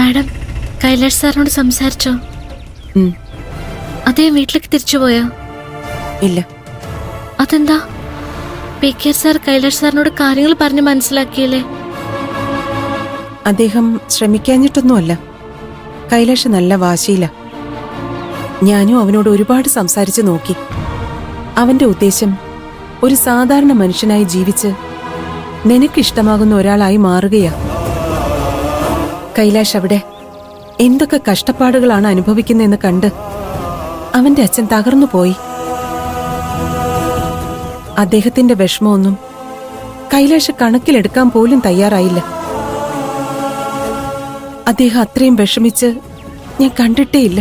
Madam, Kailash സാറിനോട് സംസാരിച്ചോ? അദ്ദേഹം വീട്ടിലേക്ക് തിരിച്ചുപോയോ? ഇല്ല. അതെന്താ? PK സാർ കൈലാഷ് സാറിനോട് കാര്യങ്ങൾ പറഞ്ഞ് മനസ്സിലാക്കിയില്ലേ? അദ്ദേഹം ശ്രമിക്കാഞ്ഞിട്ടൊന്നുമല്ല. കൈലാഷ് നല്ല വാശിയില്ല. ഞാനും അവനോട് ഒരുപാട് സംസാരിച്ചു നോക്കി. അവന്റെ ഉദ്ദേശം ഒരു സാധാരണ മനുഷ്യനായി ജീവിച്ച് നിനക്കിഷ്ടമാകുന്ന ഒരാളായി മാറുകയാ. കൈലാഷ് അവിടെ എന്തൊക്കെ കഷ്ടപ്പാടുകളാണ് അനുഭവിക്കുന്നതെന്ന് കണ്ട് അവന്റെ അച്ഛൻ തകർന്നു പോയി. അദ്ദേഹത്തിന്റെ വിഷമമൊന്നും കൈലാഷ് കണക്കിലെടുക്കാൻ പോലും തയ്യാറായില്ല. അദ്ദേഹം അത്രയും വിഷമിച്ച് ഞാൻ കണ്ടിട്ടേയില്ല.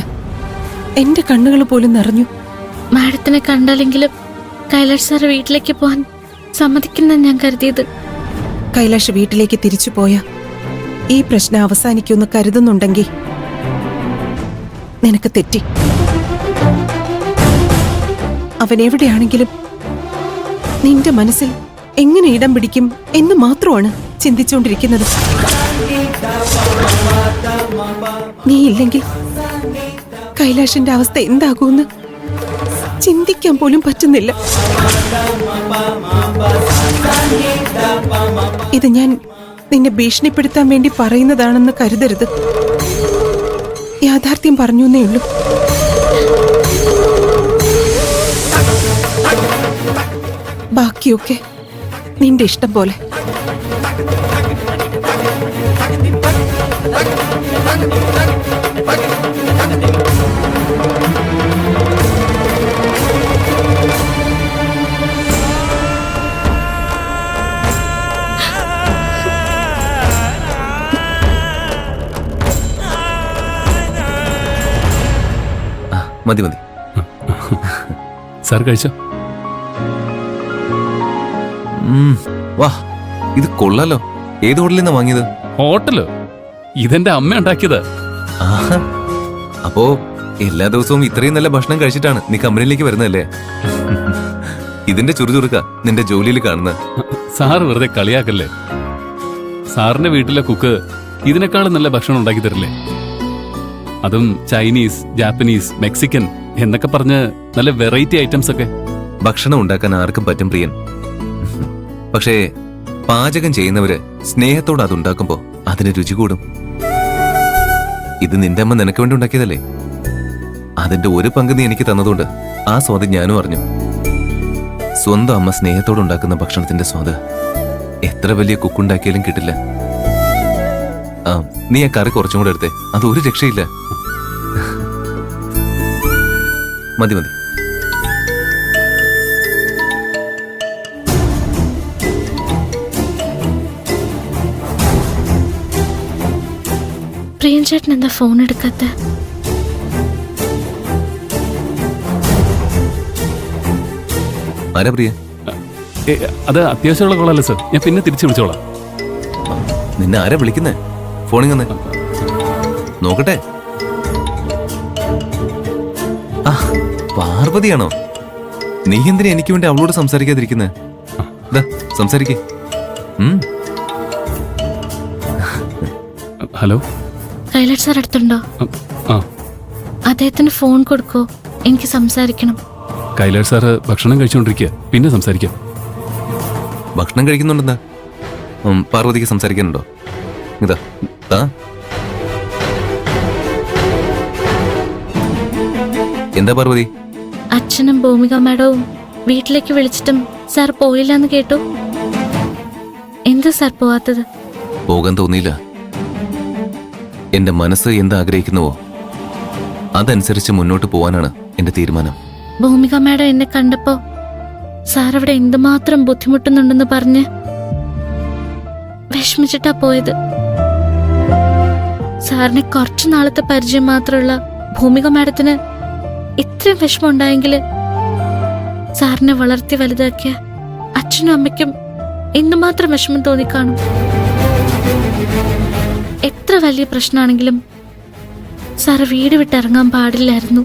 എന്റെ കണ്ണുകൾ പോലും നിറഞ്ഞു. മാഡത്തിനെ കണ്ടാലെങ്കിലും കൈലാഷ് സാർ വീട്ടിലേക്ക് പോകാൻ സമ്മതിക്കുന്ന ഞാൻ കരുതിയത്. കൈലാഷ് വീട്ടിലേക്ക് തിരിച്ചു പോയാ ഈ പ്രശ്നം അവസാനിക്കുമെന്ന് കരുതുന്നുണ്ടെങ്കിൽ നിനക്ക് തെറ്റി. അവൻ എവിടെയാണെങ്കിലും നിന്റെ മനസ്സിൽ എങ്ങനെ ഇടം പിടിക്കും എന്ന് മാത്രമാണ് ചിന്തിച്ചുകൊണ്ടിരിക്കുന്നത്. നീ ഇല്ലെങ്കിൽ കൈലാഷിന്റെ അവസ്ഥ എന്താകുമെന്ന് ചിന്തിക്കാൻ പോലും പറ്റുന്നില്ല. ഇത് ഞാൻ നിന്നെ ഭീഷണിപ്പെടുത്താൻ വേണ്ടി പറയുന്നതാണെന്ന് കരുതരുത്. യാഥാർത്ഥ്യം പറഞ്ഞു എന്നേ ഉള്ളൂ. ബാക്കിയൊക്കെ നിന്റെ ഇഷ്ടം പോലെ. മതി മതി. സാർ കഴിച്ചോ? വാ, ഇത് കൊള്ളാലോ. ഏത് ഹോട്ടലിൽ നിന്നാ വാങ്ങിയത്? ഹോട്ടലോ? ഇതെന്റെ അമ്മ ഉണ്ടാക്കിയത്. അപ്പോ എല്ലാ ദിവസവും ഇത്രയും നല്ല ഭക്ഷണം കഴിച്ചിട്ടാണ് നീ കമ്പനിയിലേക്ക് വരുന്നതല്ലേ? ഇതിന്റെ ചുറുചുറുക്ക നിന്റെ ജോലിയിൽ കാണുന്നത്. സാർ വെറുതെ കളിയാക്കല്ലേ. സാറിന്റെ വീട്ടിലെ കുക്ക് ഇതിനേക്കാളും നല്ല ഭക്ഷണം ഉണ്ടാക്കി തരില്ലേ? അതും ചൈനീസ്, ജാപ്പനീസ്, മെക്സിക്കൻ എന്നൊക്കെ പറഞ്ഞ് നല്ല വെറൈറ്റി ഐറ്റംസ് ഒക്കെ. ഭക്ഷണം ഉണ്ടാക്കാൻ ആർക്കും പറ്റും പ്രിയൻ. പക്ഷേ പാചകം ചെയ്യുന്നവര് സ്നേഹത്തോടെ അതുണ്ടാക്കുമ്പോ അതിന് രുചി കൂടും. ഇത് നിന്റെ അമ്മ നിനക്ക് വേണ്ടി ഉണ്ടാക്കിയതല്ലേ? അതിന്റെ ഒരു പങ്ക് നീ എനിക്ക് തന്നതുകൊണ്ട് ആ സ്വാദ് ഞാനും അറിഞ്ഞു. സ്വന്തം അമ്മ സ്നേഹത്തോടെ ഉണ്ടാക്കുന്ന ഭക്ഷണത്തിന്റെ സ്വാദ് എത്ര വലിയ കുക്കുണ്ടാക്കിയാലും കിട്ടില്ല. നീ ആ കറി കുറച്ചും കൂടെ എടുത്തേ. അതൊരു രക്ഷയില്ല. മതി മതി. പ്രിയൻ ചേട്ടൻ എന്താ ഫോൺ എടുക്കാത്ത? ആരാ പ്രിയ? അത് അത്യാവശ്യമുള്ള കോളല്ലേ സർ, ഞാൻ പിന്നെ തിരിച്ചു വിളിച്ചോളാം. നിന്നെ ആരാ വിളിക്കുന്നേ? ഫോണിൽ വന്നേ നോക്കട്ടെ. പാർവതിയാണോ? നീ എന്തിനാ എനിക്ക് വേണ്ടി അവളോട് സംസാരിക്കാതിരിക്കുന്നേ? സംസാരിക്കേ. ഹലോ, കൈലാഷ് സാർ അടുത്തുണ്ടോ? അദ്ദേഹത്തിന് ഫോൺ കൊടുക്കോ, എനിക്ക് സംസാരിക്കണം. കൈലാഷ് സാറ് ഭക്ഷണം കഴിച്ചുകൊണ്ടിരിക്കുക, പിന്നെ സംസാരിക്കാം. ഭക്ഷണം കഴിക്കുന്നുണ്ടെന്താ? പാർവതിക്ക് സംസാരിക്കാനുണ്ടോ? ഇതാ എന്താ പാർവതി? അച്ഛനും ഭൂമിക മാഡവും വീട്ടിലേക്ക് വിളിച്ചിട്ടും സാർ പോയില്ലെന്ന് കേട്ടു. എന്താ സാർ പോവാത്തത്? പോകാൻ തോന്നിയില്ല. എന്റെ മനസ്സ് എന്താഗ്രഹിക്കുന്നുവോ അതനുസരിച്ച് മുന്നോട്ട് പോവാനാണ് എന്റെ തീരുമാനം. ഭൂമിക മാഡം എന്നെ കണ്ടപ്പോ സാർ അവിടെ എന്തുമാത്രം ബുദ്ധിമുട്ടുന്നുണ്ടെന്ന് പറഞ്ഞ് വിഷമിച്ചിട്ടാ പോയത്. സാറിനെ കുറച്ചു നാളത്തെ പരിചയം മാത്രമുള്ള ഭൂമിക മാഡത്തിന് ഇത്രയും വിഷമം ഉണ്ടായെങ്കിൽ സാറിനെ വളർത്തി വലുതാക്കിയ അച്ഛനും അമ്മയ്ക്കും എന്തുമാത്രം വിഷമം തോന്നിക്കാണും. എത്ര വലിയ പ്രശ്നമാണെങ്കിലും സാറ് വീട് വിട്ടിറങ്ങാൻ പാടില്ലായിരുന്നു.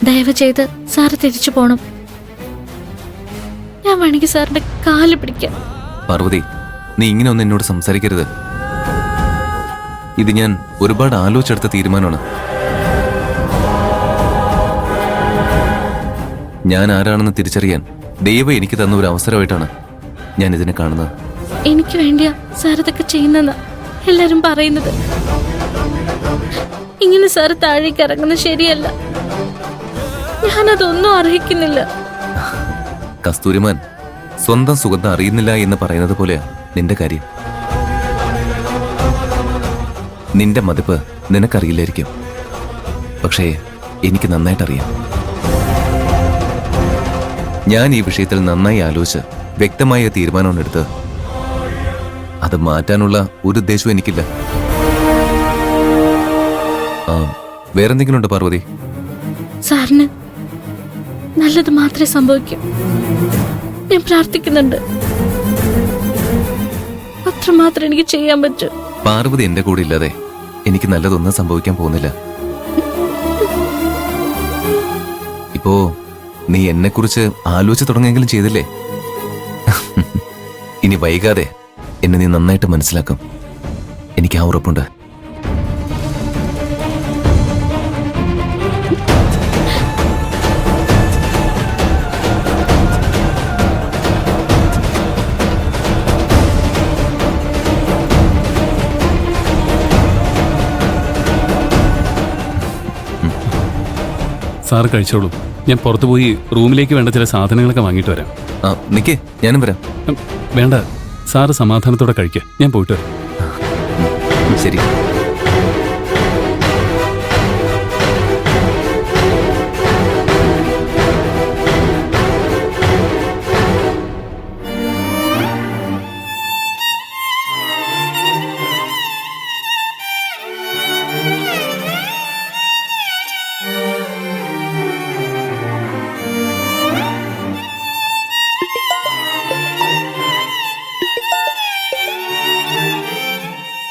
ദയവ് ചെയ്ത് സാറ് തിരിച്ചു പോണം. ഞാൻ വേണമെങ്കിൽ സാറിന്റെ കാല് പിടിക്കാം. പാർവതി, നീ ഇങ്ങനെ ഒന്നും എന്നോട് സംസാരിക്കരുത്. ഇത് ഞാൻ ഒരുപാട് ആലോചിച്ചെടുത്ത തീരുമാനമാണ്. ഞാൻ ആരാണെന്ന് തിരിച്ചറിയാൻ ദൈവം എനിക്ക് തന്ന ഒരു അവസരമായിട്ടാണ് ഞാൻ ഇതിനെ കാണുന്നത്. എനിക്ക് വേണ്ടിയാ സാർ ഇതൊക്കെ ചെയ്യുന്നെന്ന് എല്ലാരും പറയുന്നത്. ഇങ്ങനെ സാർ താഴേക്ക് ഇറങ്ങുന്നത് ശരിയല്ല. ഞാനതൊന്നും അർഹിക്കുന്നില്ല. കസ്തൂരിമാൻ, സ്വന്തം സുഗന്ധം അറിയുന്നില്ല എന്ന് പറയുന്നത് പോലെയാ നിന്റെ കാര്യം. നിന്റെ മതിപ്പ് നിനക്കറിയില്ലായിരിക്കും, പക്ഷേ എനിക്ക് നന്നായിട്ടറിയാം. ഞാൻ ഈ വിഷയത്തിൽ നന്നായി ആലോചിച്ച് വ്യക്തമായ തീരുമാനമാണ് എടുത്തത്. അത് മാറ്റാനുള്ള ഒരു ഉദ്ദേശവും എനിക്കില്ല. വേറെന്തെങ്കിലും ഉണ്ടോ പാർവതി? സാറിന് നല്ലത് മാത്രമേ സംഭവിക്കൂ. ഞാൻ പ്രാർത്ഥിക്കുന്നുണ്ട്. അത്രമാത്രം എനിക്ക് ചെയ്യാൻ പറ്റൂ. പാർവതി എന്റെ കൂടെ ഇല്ലാതെ എനിക്ക് നല്ലതൊന്നും സംഭവിക്കാൻ പോകുന്നില്ല. ഇപ്പോ നീ എന്നെക്കുറിച്ച് ആലോചിച്ച് തുടങ്ങിയെങ്കിലും ചെയ്തില്ലേ? ഇനി വൈകാതെ എന്നെ നീ നന്നായിട്ട് മനസ്സിലാക്കും. എനിക്ക് ആ ഉറപ്പുണ്ട്. സാറ് കഴിച്ചോളൂ. ഞാൻ പുറത്തു പോയി റൂമിലേക്ക് വേണ്ട ചില സാധനങ്ങളൊക്കെ വാങ്ങിയിട്ട് വരാം. നിക്കേ, ഞാനും വരാം. വേണ്ട, സാറ് സമാധാനത്തോടെ കഴിക്കുക. ഞാൻ പോയിട്ട് വരാം. ശരി.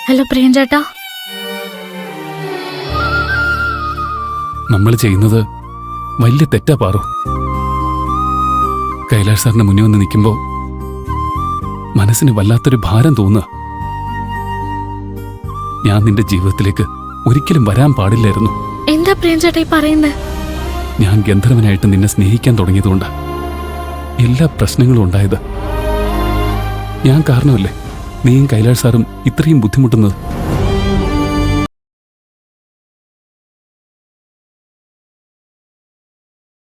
ഹലോ പ്രിയൻ ചേട്ടാ. നമ്മൾ ചെയ്യുന്നത് വലിയ തെറ്റാ പാറു. കൈലാഷ് സാറിന്റെ മുന്നിൽ വന്ന് നിൽക്കുമ്പോ മനസ്സിന് വല്ലാത്തൊരു ഭാരം തോന്നുക. ഞാൻ നിന്റെ ജീവിതത്തിലേക്ക് ഒരിക്കലും വരാൻ പാടില്ലായിരുന്നു. എന്താ പ്രിയൻ ചേട്ടാ ഈ പറയുന്നേ? ഞാൻ ഗന്ധർവനായിട്ട് നിന്നെ സ്നേഹിക്കാൻ തുടങ്ങിയതുകൊണ്ട് എല്ലാ പ്രശ്നങ്ങളും ഉണ്ടായത്. ഞാൻ കാരണമല്ലേ നീയും കൈലാഷ് സാറും ഇത്രയും ബുദ്ധിമുട്ടുന്നത്.